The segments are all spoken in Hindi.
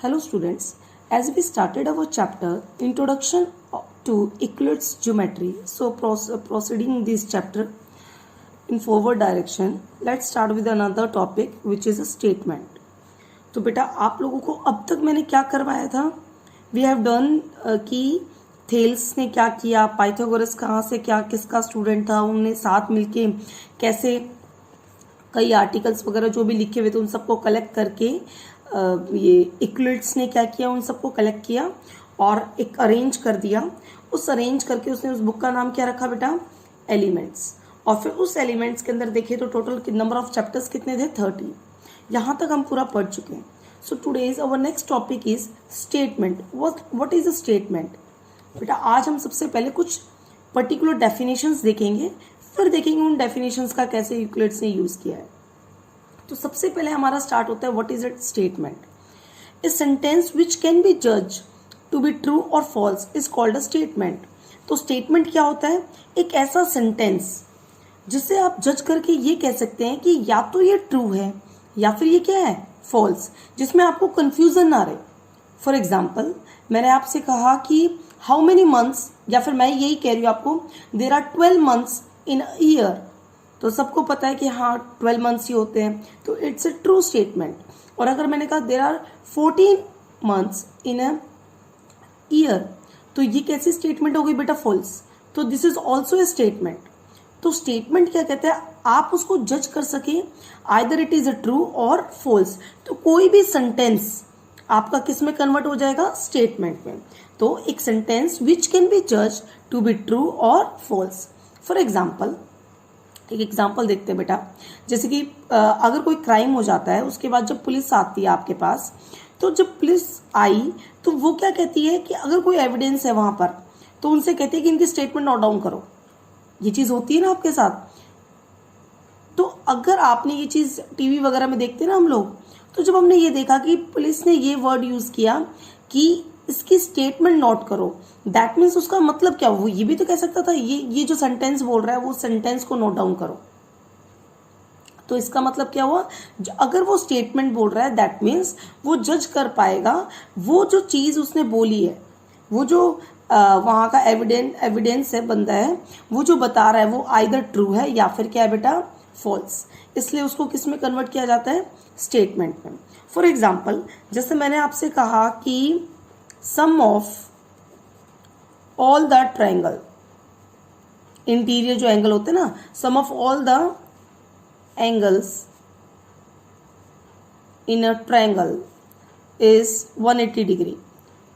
Hello students, as we started our chapter Introduction to Euclid's Geometry, so proceeding this chapter in forward direction, let's start with another topic which is a statement. तो बेटा आप लोगों को अब तक मैंने क्या करवाया था, वी हैव डन कि थेल्स ने क्या किया, पाइथागोरस कहाँ से क्या किसका स्टूडेंट था, उनने साथ मिलके कैसे कई आर्टिकल्स वगैरह जो भी लिखे हुए थे उन सबको कलेक्ट करके ये यूक्लिड्स ने क्या किया, उन सबको कलेक्ट किया और एक अरेंज कर दिया। उस अरेंज करके उसने उस बुक का नाम क्या रखा बेटा, एलिमेंट्स। और फिर उस एलिमेंट्स के अंदर देखिए तो टोटल नंबर ऑफ चैप्टर्स कितने थे, 30। यहाँ तक हम पूरा पढ़ चुके हैं। So today's our next topic is statement. What is a statement? बेटा आज हम सबसे पहले कुछ पर्टिकुलर डेफिनेशंस देखेंगे, फिर देखेंगे उन डेफिनेशंस का कैसे यूक्लिड्स ने यूज किया है। तो सबसे पहले हमारा स्टार्ट होता है what is a statement. A sentence which can be जज टू बी ट्रू और false is called a statement. तो स्टेटमेंट क्या होता है, एक ऐसा सेंटेंस जिसे आप जज करके ये कह सकते हैं कि या तो ये ट्रू है या फिर ये क्या है, फॉल्स, जिसमें आपको कंफ्यूजन ना रहे। फॉर एग्जाम्पल मैंने आपसे कहा कि हाउ मेनी मंथ्स, या फिर मैं यही कह रही हूँ आपको there are 12 months in a year, तो सबको पता है कि हाँ 12 मंथ्स ही होते हैं, तो इट्स अ ट्रू स्टेटमेंट। और अगर मैंने कहा there are 14 months in a year, तो ये कैसी स्टेटमेंट हो गई बेटा, फॉल्स। तो this is also a statement. तो स्टेटमेंट क्या कहते हैं, आप उसको जज कर सके either it is a true और फॉल्स। तो कोई भी सेंटेंस आपका किस में कन्वर्ट हो जाएगा, स्टेटमेंट में। तो एक सेंटेंस विच कैन बी जज टू बी ट्रू और फॉल्स। फॉर एग्जाम्पल एक एग्जाम्पल देखते हैं बेटा, जैसे कि अगर कोई क्राइम हो जाता है, उसके बाद जब पुलिस आती है आपके पास, तो जब पुलिस आई तो वो क्या कहती है कि अगर कोई एविडेंस है वहां पर, तो उनसे कहती है कि इनकी स्टेटमेंट नोट डाउन करो। ये चीज होती है ना आपके साथ। तो अगर आपने ये चीज टीवी वगैरह में देखते हैं ना हम लोग, तो जब हमने ये देखा कि पुलिस ने ये वर्ड यूज किया कि इसकी स्टेटमेंट नोट करो, दैट मीन्स उसका मतलब क्या, वो ये भी तो कह सकता था ये जो सेंटेंस बोल रहा है वो सेंटेंस को नोट डाउन करो। तो इसका मतलब क्या हुआ, अगर वो स्टेटमेंट बोल रहा है दैट मीन्स वो जज कर पाएगा वो जो चीज उसने बोली है, वो जो वहां का एविडेंस है, बंदा है, वो जो बता रहा है वो आइदर ट्रू है या फिर क्या है बेटा, फॉल्स। इसलिए उसको किस में कन्वर्ट किया जाता है, स्टेटमेंट में। फॉर एग्जाम्पल जैसे मैंने आपसे कहा कि sum of all the triangle, interior जो एंगल होते हैं ना, sum of all the angles in a triangle is 180 degree.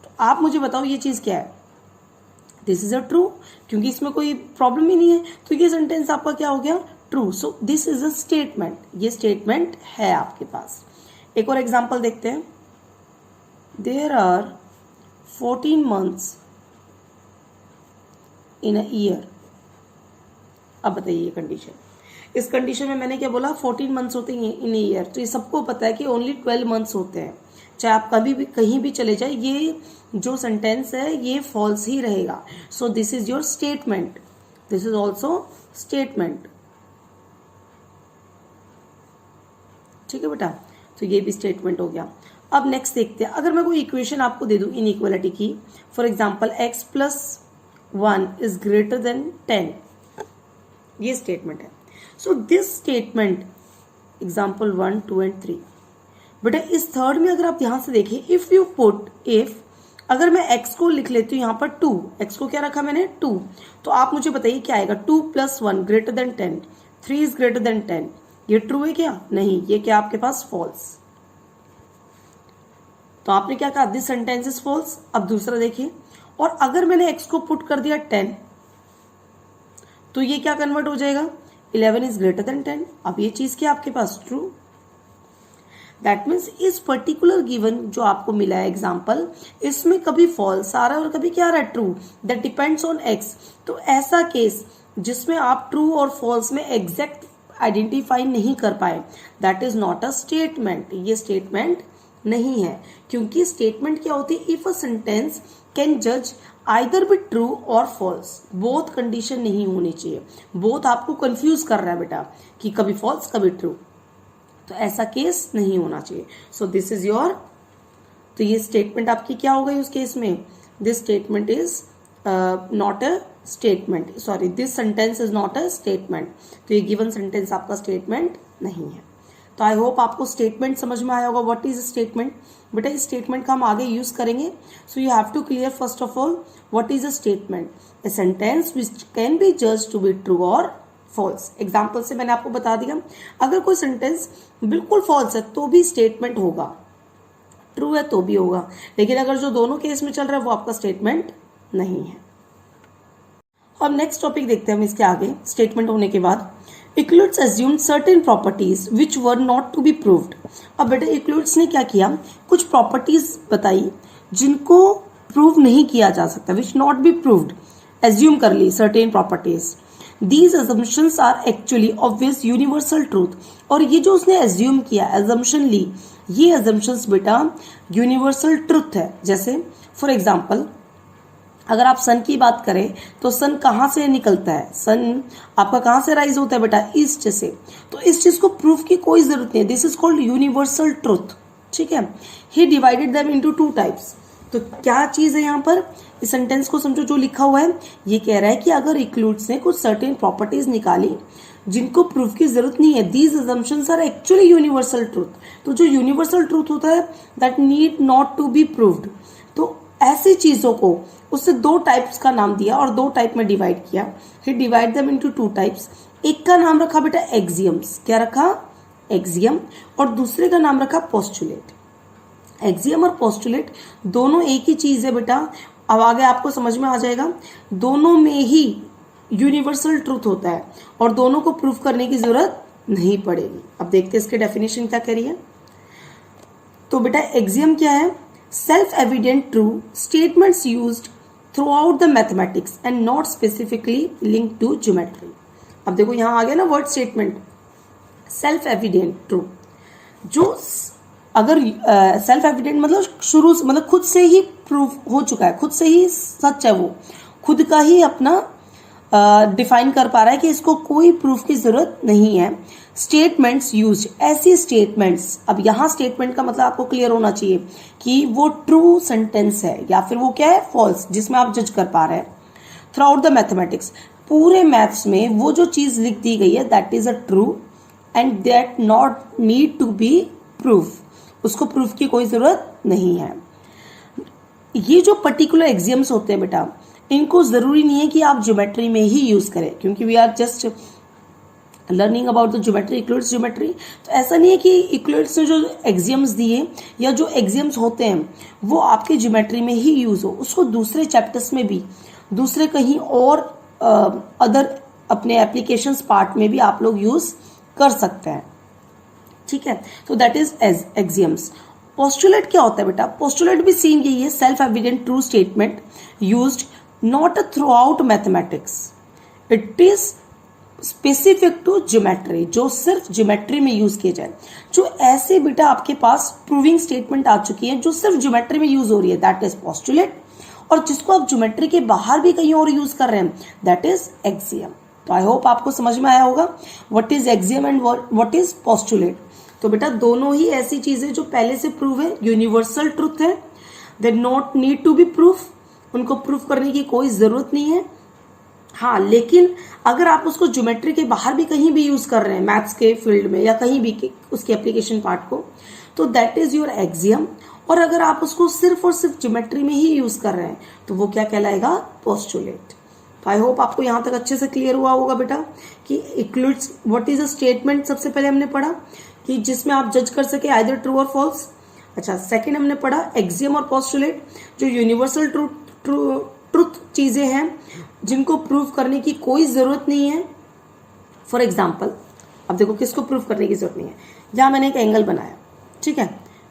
तो आप मुझे बताओ ये चीज क्या है, दिस इज अ ट्रू, क्योंकि इसमें कोई प्रॉब्लम ही नहीं है, तो ये सेंटेंस आपका क्या हो गया, true. So this is a statement, ये स्टेटमेंट है आपके पास। एक और एग्जांपल देखते हैं, there are 14 months in a year. अब बताइए कंडीशन, इस कंडीशन में मैंने क्या बोला, 14 मंथ्स होते हैं इन ईयर, तो ये सबको पता है कि ओनली 12 मंथ्स होते हैं। चाहे आप कभी भी कहीं भी चले जाए, ये जो सेंटेंस है ये फॉल्स ही रहेगा। सो this is your statement, this is also statement. ठीक है बेटा, तो ये भी स्टेटमेंट हो गया। अब नेक्स्ट देखते हैं, अगर मैं कोई इक्वेशन आपको दे दूं इनइक्वालिटी की, for example x + 1 is greater than 10, ये स्टेटमेंट है। So this statement example 1, 2 and 3। बेटा इस थर्ड में अगर आप ध्यान से देखिए, इफ यू पुट, इफ अगर मैं x को लिख लेती हूँ यहाँ पर 2, x को क्या रखा मैंने 2, तो आप मुझे बताइए क्या आएगा, 2 + 1 greater than 10, 3 is greater than 10। ये ट्रू है क्या, नहीं, ये क्या आपके पास फॉल्स। तो आपने क्या कहा, दिस सेंटेंस इज फॉल्स। अब दूसरा देखिए, और अगर मैंने x को पुट कर दिया 10, तो ये क्या कन्वर्ट हो जाएगा, 11 इज ग्रेटर देन 10। अब ये चीज क्या आपके पास, ट्रू। दैट मीन्स इस पर्टिकुलर गिवन जो आपको मिला है एग्जाम्पल, इसमें कभी फॉल्स आ रहा है और कभी क्या आ रहा है, true. That depends on x। तो ऐसा केस जिसमें आप ट्रू और फॉल्स में एग्जैक्ट आइडेंटिफाई नहीं कर पाए, that is not a statement, ये स्टेटमेंट नहीं है। क्योंकि स्टेटमेंट क्या होती है, इफ अ सेंटेंस कैन जज आइदर बी ट्रू और फॉल्स, बोथ कंडीशन नहीं होनी चाहिए। बोथ आपको कंफ्यूज कर रहा है बेटा कि कभी फॉल्स कभी ट्रू, तो ऐसा केस नहीं होना चाहिए। सो दिस इज योर तो ये स्टेटमेंट आपकी क्या हो गई उस केस में, this statement is not a statement, sorry this sentence is not a statement. तो ये गिवन सेंटेंस आपका स्टेटमेंट नहीं है। तो आई होप आपको स्टेटमेंट समझ में आया होगा। व्हाट इज स्टेटमेंट, बेटा इस स्टेटमेंट का हम आगे यूज करेंगे। So you have to clear first of all what is a statement, a sentence which can be judged to be true और फॉल्स। एग्जाम्पल से मैंने आपको बता दिया, अगर कोई सेंटेंस बिल्कुल फॉल्स है तो भी स्टेटमेंट होगा, ट्रू है तो भी होगा, लेकिन अगर जो दोनों केस में चल रहा है वो आपका स्टेटमेंट नहीं है। अब नेक्स्ट टॉपिक देखते हैं हम इसके आगे। स्टेटमेंट होने के बाद इक्लुड्स assumed certain properties which were not to be proved। अब बेटा इक्लुड्स ने क्या किया, कुछ प्रॉपर्टीज बताई जिनको प्रूव नहीं किया जा सकता, which not be proved, assume कर ली certain properties। These assumptions are actually obvious universal truth। और ये जो उसने assume किया, assumption ली, ये assumptions बेटा universal truth है। जैसे फॉर एग्जाम्पल अगर आप सन की बात करें तो सन कहाँ से निकलता है, सन आपका कहाँ से राइज होता है बेटा, ईस्ट से। तो इस चीज को प्रूफ की कोई जरूरत नहीं है, this is called universal truth. ठीक है, he divided them into two types. तो क्या चीज है यहाँ पर, इस सेंटेंस को समझो जो लिखा हुआ है, ये कह रहा है कि अगर इक्लूड्स ने कुछ सर्टेन प्रॉपर्टीज निकाली जिनको प्रूफ की जरूरत नहीं है, these assumptions are actually universal truth. तो जो यूनिवर्सल ट्रूथ होता है that need not to be proved. तो ऐसी चीजों को उससे दो टाइप्स का नाम दिया और दो टाइप में डिवाइड किया। He divide them into two types. एक का नाम रखा बेटा एक्सियम्स, क्या रखा, एक्सियम, और दूसरे का नाम रखा पोस्टुलेट। एक्सियम और पोस्टुलेट दोनों एक ही चीज है बेटा, अब आगे आपको समझ में आ जाएगा। दोनों में ही यूनिवर्सल ट्रूथ होता है और दोनों को प्रूफ करने की जरूरत नहीं पड़ेगी। अब देखते हैं इसके डेफिनेशन क्या कह रही है। तो बेटा एक्सियम क्या है, self evident true statements used throughout the mathematics and not specifically link to geometry. अब देखो यहां आ गया ना word statement, self evident true. जो अगर सेल्फ एविडेंट मतलब शुरू से, मतलब खुद से ही प्रूफ हो चुका है, खुद से ही सच है, वो खुद का ही अपना डिफाइन कर पा रहा है कि इसको कोई प्रूफ की जरूरत नहीं है। स्टेटमेंट्स यूज, ऐसी स्टेटमेंट्स, अब यहां स्टेटमेंट का मतलब आपको क्लियर होना चाहिए कि वो ट्रू सेंटेंस है या फिर वो क्या है, फॉल्स, जिसमें आप जज कर पा रहे हैं। थ्रू आउट द मैथमेटिक्स, पूरे मैथ्स में वो जो चीज लिख दी गई है that is a true and that not need to be proof, उसको प्रूफ की कोई जरूरत नहीं है। ये जो पर्टिकुलर एग्जाम्स होते हैं बेटा, इनको जरूरी नहीं है कि आप ज्योमेट्री में ही यूज करें, क्योंकि we are just learning about the geometry, Euclid's geometry. तो ऐसा नहीं है कि इक्लुड्स ने जो एग्जाम्स दिए या जो एग्जाम्स होते हैं वो आपके ज्योमेट्री में ही यूज हो, उसको दूसरे चैप्टर्स में भी, दूसरे कहीं और अदर अपने एप्लीकेशंस पार्ट में भी आप लोग यूज कर सकते हैं। ठीक है, तो दैट इज एक्सियम्स। पोस्टुलेट क्या होता है बेटा, पोस्टुलेट भी सेम यही है, self evident true statement used not throughout mathematics, it is specific to geometry, जो सिर्फ ज्योमेट्री में यूज किए जाए। जो ऐसे बेटा आपके पास प्रूविंग स्टेटमेंट आ चुकी है जो सिर्फ ज्योमेट्री में यूज हो रही है, दैट इज पोस्टुलेट, और जिसको आप ज्योमेट्री के बाहर भी कहीं और यूज कर रहे हैं दैट इज एक्सियम। तो आई होप आपको समझ में आया होगा what is axiom and what is postulate. तो बेटा दोनों ही ऐसी चीजें जो पहले से प्रूव है, यूनिवर्सल ट्रुथ है, they not need to be proof, उनको प्रूफ करने की कोई जरूरत नहीं है। हाँ, लेकिन अगर आप उसको ज्योमेट्री के बाहर भी कहीं भी यूज कर रहे हैं, मैथ्स के फील्ड में या कहीं भी उसके एप्लीकेशन पार्ट को, तो दैट इज योर एक्सियम। और अगर आप उसको सिर्फ और सिर्फ ज्योमेट्री में ही यूज कर रहे हैं तो वो क्या कहलाएगा, पोस्टुलेट। तो आई होप आपको यहां तक अच्छे से क्लियर हुआ होगा बेटा कि इक्लुड्स व्हाट इज अ स्टेटमेंट। सबसे पहले हमने पढ़ा कि जिसमें आप जज कर सके आइदर ट्रू और फॉल्स। अच्छा, सेकंड हमने पढ़ा एक्सियम और पोस्टुलेट, जो यूनिवर्सल ट्रूथ चीजें हैं जिनको प्रूव करने की कोई जरूरत नहीं है। फॉर एग्जाम्पल, अब देखो किसको प्रूव करने की जरूरत नहीं है, यहां मैंने एक एंगल बनाया, ठीक है,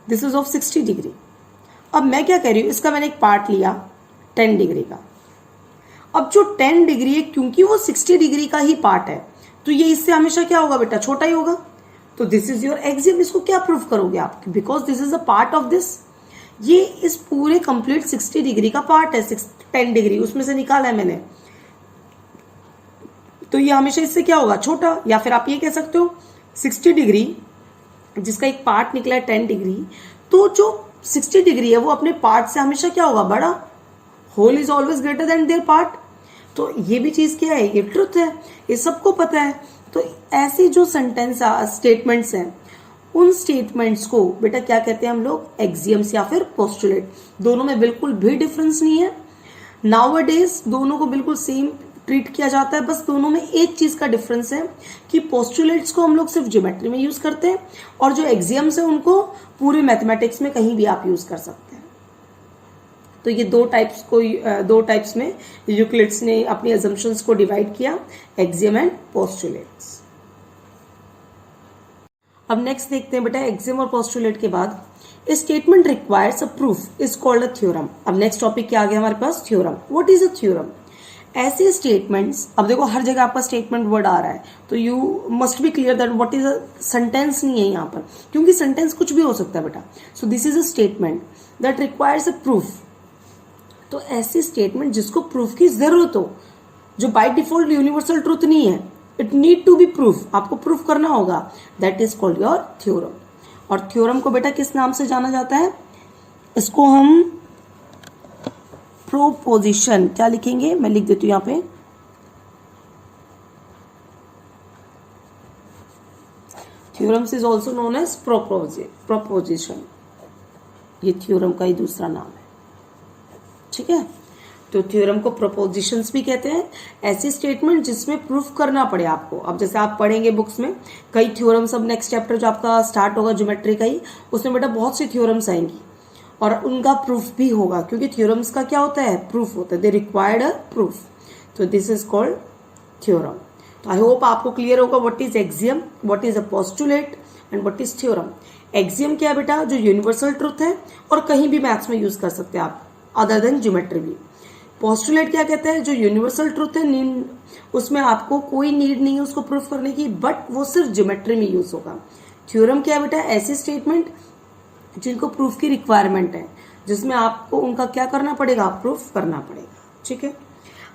दिस इज ऑफ 60 डिग्री। अब मैं क्या कह रही हूं, इसका मैंने एक पार्ट लिया 10 डिग्री का। अब जो 10 डिग्री है, क्योंकि वो 60 डिग्री का ही पार्ट है, तो ये इससे हमेशा क्या होगा बेटा, छोटा ही होगा। तो दिस इज योर एक्सियम। इसको क्या प्रूव करोगे आप, because this is a part of this, ये इस पूरे कंप्लीट 60 डिग्री का पार्ट है, 10 डिग्री उसमें से निकाला है मैंने, तो ये हमेशा इससे क्या होगा, छोटा। या फिर आप ये कह सकते हो 60 डिग्री जिसका एक पार्ट निकला है 10 डिग्री, तो जो 60 डिग्री है वो अपने पार्ट से हमेशा क्या होगा, बड़ा। Whole is always greater than their part. तो ये भी चीज क्या है, ये ट्रुथ है, ये सबको पता है। तो ऐसी जो सेंटेंस स्टेटमेंट्स हैं, उन स्टेटमेंट्स को बेटा क्या कहते हैं हम लोग, एक्सियम्स या फिर पोस्टुलेट। दोनों में बिल्कुल भी डिफरेंस नहीं है। नाउअडेज दोनों को बिल्कुल सेम ट्रीट किया जाता है, बस दोनों में एक चीज का डिफरेंस है कि पोस्टुलेट्स को हम लोग सिर्फ ज्योमेट्री में यूज करते हैं और जो एक्सियम्स है उनको पूरे मैथमेटिक्स में कहीं भी आप यूज कर सकते हैं। तो ये दो टाइप्स में यूक्लिड्स ने अपनी अजम्पशंस को डिवाइड किया, एक्सियम एंड पोस्टुलेट्स। अब नेक्स्ट देखते हैं बेटा, एक्सियम और पोस्टुलेट के बाद a statement requires a proof is called a theorem. अब नेक्स्ट टॉपिक क्या आ गया हमारे पास, theorem. What is a theorem? ऐसे स्टेटमेंट्स, अब देखो हर जगह आपका स्टेटमेंट वर्ड आ रहा है, तो you must be clear that what is a sentence नहीं है यहाँ पर, क्योंकि सेंटेंस कुछ भी हो सकता है बेटा। सो this is a statement that requires a proof. तो ऐसी स्टेटमेंट जिसको प्रूफ की जरूरत हो, जो बाय डिफॉल्ट यूनिवर्सल ट्रूथ नहीं है, it need to be proof, आपको प्रूफ करना होगा, that is called your theorem. और थ्योरम को बेटा किस नाम से जाना जाता है, इसको हम प्रोपोजिशन, क्या लिखेंगे, मैं लिख देती हूं यहां पे, theorems is also known as proposition. ये थ्योरम का ही दूसरा नाम है, ठीक है। तो थ्योरम को प्रोपोजिशंस भी कहते हैं, ऐसी स्टेटमेंट जिसमें प्रूफ करना पड़े आपको। अब जैसे आप पढ़ेंगे बुक्स में कई थ्योरम्स, अब नेक्स्ट चैप्टर जो आपका स्टार्ट होगा ज्योमेट्री का ही, उसमें बेटा बहुत सी थ्योरम्स आएंगी और उनका प्रूफ भी होगा, क्योंकि थ्योरम्स का क्या होता है, प्रूफ होता है, दे रिक्वायर्ड अ प्रूफ। तो दिस इज कॉल्ड थ्योरम। तो आई होप आपको क्लियर होगा what is axiom, what is a postulate and what is theorem. Axiom क्या है बेटा, जो यूनिवर्सल ट्रूथ है और कहीं भी मैथ्स में यूज कर सकते हैं आप, अदर देन ज्योमेट्री भी। पोस्टुलेट क्या कहते हैं, जो यूनिवर्सल ट्रूथ है, उसमें आपको कोई नीड नहीं है उसको प्रूफ करने की, बट वो सिर्फ ज्योमेट्री में यूज होगा। थ्योरम क्या है बेटा, ऐसी स्टेटमेंट जिनको प्रूफ की रिक्वायरमेंट है, जिसमें आपको उनका क्या करना पड़ेगा, प्रूफ करना पड़ेगा, ठीक है।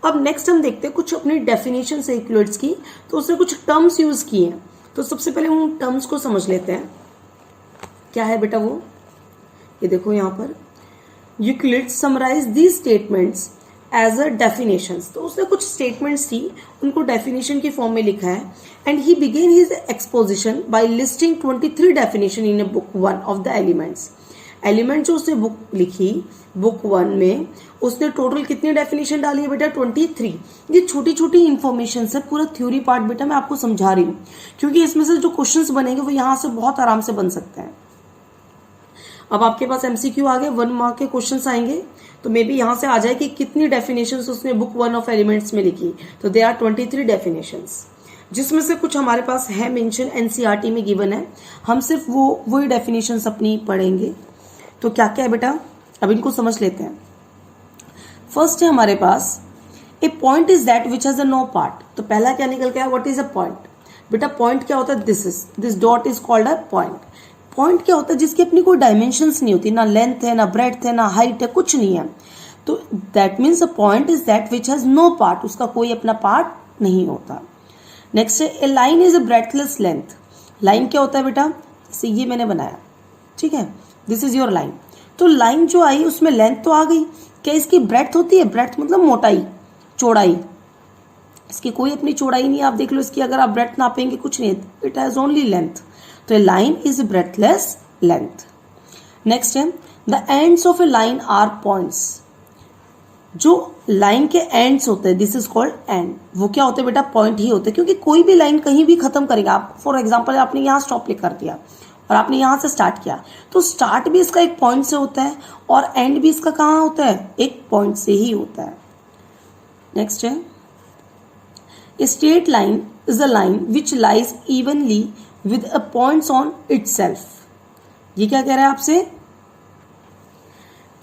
अब नेक्स्ट हम देखते हैं कुछ अपनी डेफिनेशन से यूक्लिड्स की, तो उसने कुछ टर्म्स यूज किए हैं। तो सबसे पहले उन टर्म्स को समझ लेते हैं, क्या है बेटा वो, ये देखो यहाँ पर, Euclid's summarise these statements as a definitions. तो उसने कुछ स्टेटमेंट्स थी, उनको डेफिनेशन की फॉर्म में लिखा है, and he began his exposition by listing 23 definition in book 1 of the elements. Element जो उसने बुक लिखी, बुक 1 में उसने टोटल कितनी डेफिनेशन डाली है बेटा, 23। ये छोटी छोटी इंफॉर्मेशन है, पूरा थ्योरी पार्ट बेटा मैं आपको समझा रही हूँ, क्योंकि इसमें से जो क्वेश्चंस बनेंगे वो यहाँ से बहुत आराम से बन सकते हैं। अब आपके पास एमसीक्यू आ गए, 1 मार्क के क्वेश्चंस आएंगे, तो मे बी यहां से आ जाए कि कितनी डेफिनेशंस उसने बुक 1 ऑफ एलिमेंट्स में लिखी। तो दे आर 23 डेफिनेशंस, जिसमें से कुछ हमारे पास है मेंशन, एनसीईआरटी में गिवन है, हम सिर्फ वही डेफिनेशंस अपनी पढ़ेंगे। तो क्या क्या है बेटा, अब इनको समझ लेते हैं। फर्स्ट है हमारे पास, a point is that which has a no part. तो पहला क्या निकल गया, व्हाट इज अ पॉइंट। बेटा पॉइंट क्या होता है, this dot is called a point. Point क्या होता है, जिसकी अपनी कोई डायमेंशंस नहीं होती, ना लेंथ है, ना ब्रेड्थ है, ना हाइट है, कुछ नहीं है। तो that means a point is that which has no part, उसका कोई अपना पार्ट नहीं होता। नेक्स्ट है, a line is a breadthless length. Line क्या होता है बेटा, जैसे ये मैंने बनाया, ठीक है, दिस इज योर लाइन। तो लाइन जो आई उसमें लेंथ तो आ गई, क्या इसकी ब्रेड्थ होती है, ब्रेड्थ मतलब मोटाई, चौड़ाई, इसकी कोई अपनी चौड़ाई नहीं है। आप देख लो इसकी अगर आप ब्रेड्थ नापेंगे कुछ नहीं, इट हैज ओनली लेंथ। तो line is breadthless length. Next है, the ends of a line are points. जो लाइन के एंड्स होते हैं, दिस इज कॉल्ड एंड, वो क्या होते हैं बेटा, पॉइंट ही होते हैं, क्योंकि कोई भी लाइन कहीं भी खत्म करेगा। आप फॉर एग्जांपल आपने यहाँ स्टॉप लिख कर दिया और आपने यहाँ से स्टार्ट किया, तो स्टार्ट भी इसका एक पॉइंट से होता है और एंड भी इसका कहाँ होता है, एक पॉइंट से ही होता है। नेक्स्ट है, a straight line is a line which lies evenly with a points on itself। ये क्या कह रहा है आपसे,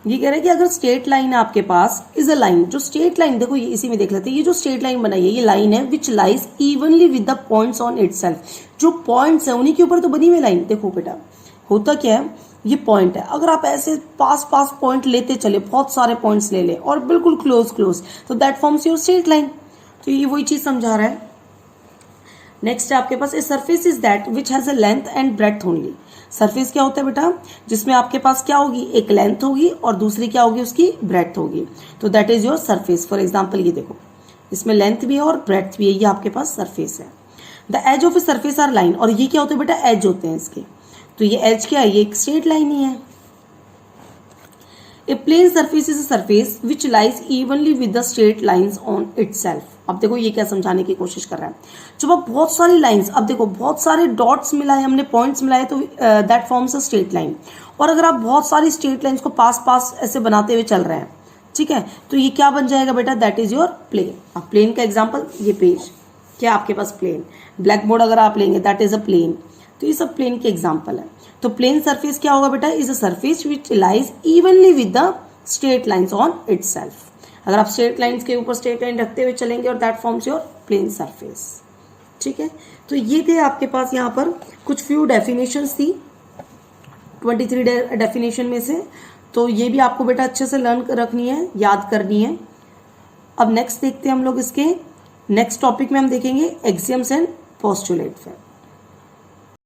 ये कह रहा है कि अगर स्ट्रेट लाइन है आपके पास, इज अ लाइन, जो स्ट्रेट लाइन, देखो ये इसी में देख लेते हैं, ये जो स्ट्रेट लाइन बनाई है ये लाइन है विच lies evenly with the points on itself. जो पॉइंट्स है उन्हीं के ऊपर तो बनी हुई लाइन। देखो बेटा होता क्या है, ये पॉइंट है, अगर आप ऐसे पास पॉइंट लेते चले, बहुत सारे पॉइंट्स ले ले और बिल्कुल क्लोज, तो that forms your straight line. तो ये वही चीज समझा रहा है। नेक्स्ट है आपके पास, a surface is that which has a length and breadth only. Surface क्या होता है बेटा, जिसमें आपके पास क्या होगी, एक लेंथ होगी और दूसरी क्या होगी, उसकी ब्रेड्थ होगी, तो that is your surface. For example ये देखो, इसमें लेंथ भी है और ब्रेड्थ भी है, ये आपके पास सरफेस है। The edge of a surface are line, और ये क्या होते हैं बेटा, एज होते हैं इसके, तो ये एज क्या है, ये एक स्ट्रेट लाइन ही है। A plane surface is a surface which lies evenly with the straight lines on itself. अब देखो ये क्या समझाने की कोशिश कर रहा है, जब आप बहुत सारी लाइंस, अब देखो बहुत सारे डॉट्स मिलाए हमने, पॉइंट्स मिलाए, तो that forms a straight line. और अगर आप बहुत सारी स्ट्रेट लाइंस को पास पास ऐसे बनाते हुए चल रहे हैं, ठीक है, तो ये क्या बन जाएगा बेटा, दैट इज योर प्लेन। अब प्लेन का एग्जाम्पल, ये पेज क्या आपके पास प्लेन, ब्लैक बोर्ड अगर आप लेंगे दैट इज अ प्लेन, तो ये सब प्लेन के एग्जाम्पल है। तो प्लेन सरफेस क्या होगा बेटा, is a surface which lies evenly with the straight lines on itself. अगर आप स्ट्रेट लाइन्स के ऊपर स्ट्रेट लाइन रखते हुए चलेंगे, और that forms your plane surface. ठीक है, तो ये थे आपके पास यहाँ पर कुछ फ्यू डेफिनेशंस थी 23 डेफिनेशन में से, तो ये भी आपको बेटा अच्छे से लर्न रखनी है, याद करनी है। अब नेक्स्ट देखते हैं हम लोग इसके नेक्स्ट टॉपिक में हम देखेंगे एक्सियम्स एंड पोस्टुलेट।